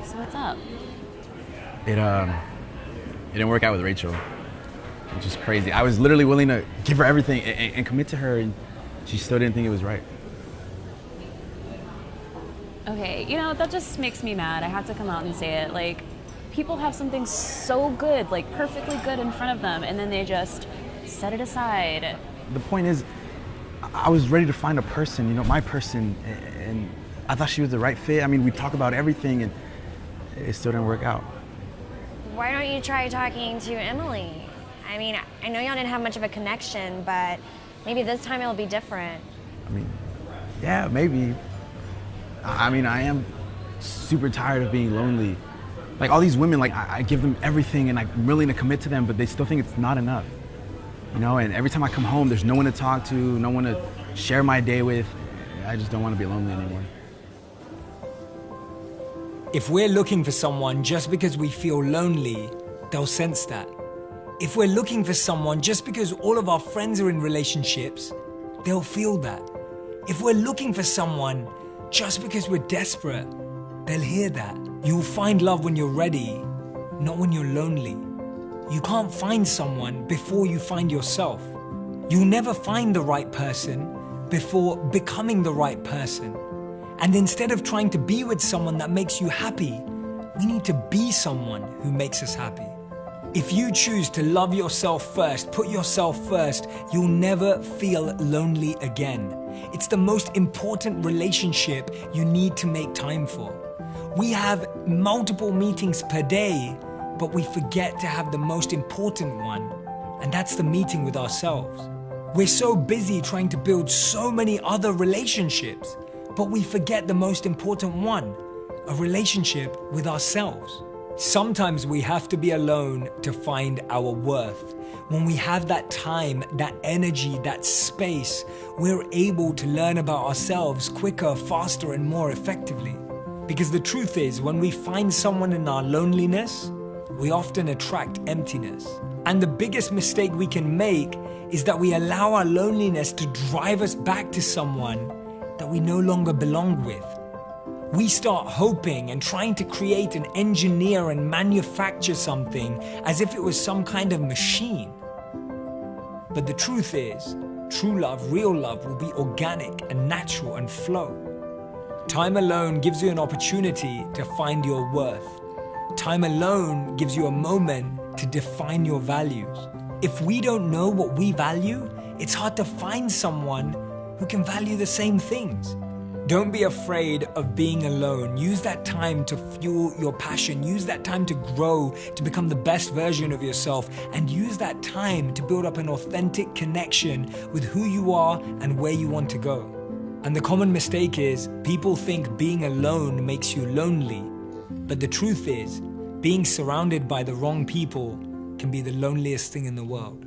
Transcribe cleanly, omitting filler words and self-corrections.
So what's up? It didn't work out with Rachel, which is crazy. I was literally willing to give her everything and commit to her, and she still didn't think it was right. Okay, that just makes me mad. I have to come out and say it. Like, people have something so good, like perfectly good in front of them, and then they just set it aside. The point is, I was ready to find a person, my person, and I thought she was the right fit. I mean, we talked about everything, and it still didn't work out. Why don't you try talking to Emily? I mean, I know y'all didn't have much of a connection, but maybe this time it'll be different. I mean, yeah, maybe. I mean, I am super tired of being lonely. Like, all these women, like, I give them everything and I'm willing to commit to them, but they still think it's not enough. And every time I come home, there's no one to talk to, no one to share my day with. I just don't want to be lonely anymore. If we're looking for someone just because we feel lonely, they'll sense that. If we're looking for someone just because all of our friends are in relationships, they'll feel that. If we're looking for someone just because we're desperate, they'll hear that. You'll find love when you're ready, not when you're lonely. You can't find someone before you find yourself. You'll never find the right person before becoming the right person. And instead of trying to be with someone that makes you happy, we need to be someone who makes us happy. If you choose to love yourself first, put yourself first, you'll never feel lonely again. It's the most important relationship you need to make time for. We have multiple meetings per day, but we forget to have the most important one, and that's the meeting with ourselves. We're so busy trying to build so many other relationships, but we forget the most important one, a relationship with ourselves. Sometimes we have to be alone to find our worth. When we have that time, that energy, that space, we're able to learn about ourselves quicker, faster, and more effectively. Because the truth is, when we find someone in our loneliness, we often attract emptiness. And the biggest mistake we can make is that we allow our loneliness to drive us back to someone that we no longer belong with. We start hoping and trying to create and engineer and manufacture something as if it was some kind of machine. But the truth is, true love, real love will be organic and natural and flow. Time alone gives you an opportunity to find your worth. Time alone gives you a moment to define your values. If we don't know what we value, it's hard to find someone who can value the same things. Don't be afraid of being alone. Use that time to fuel your passion. Use that time to grow, to become the best version of yourself, and use that time to build up an authentic connection with who you are and where you want to go. And the common mistake is people think being alone makes you lonely. But the truth is, being surrounded by the wrong people can be the loneliest thing in the world.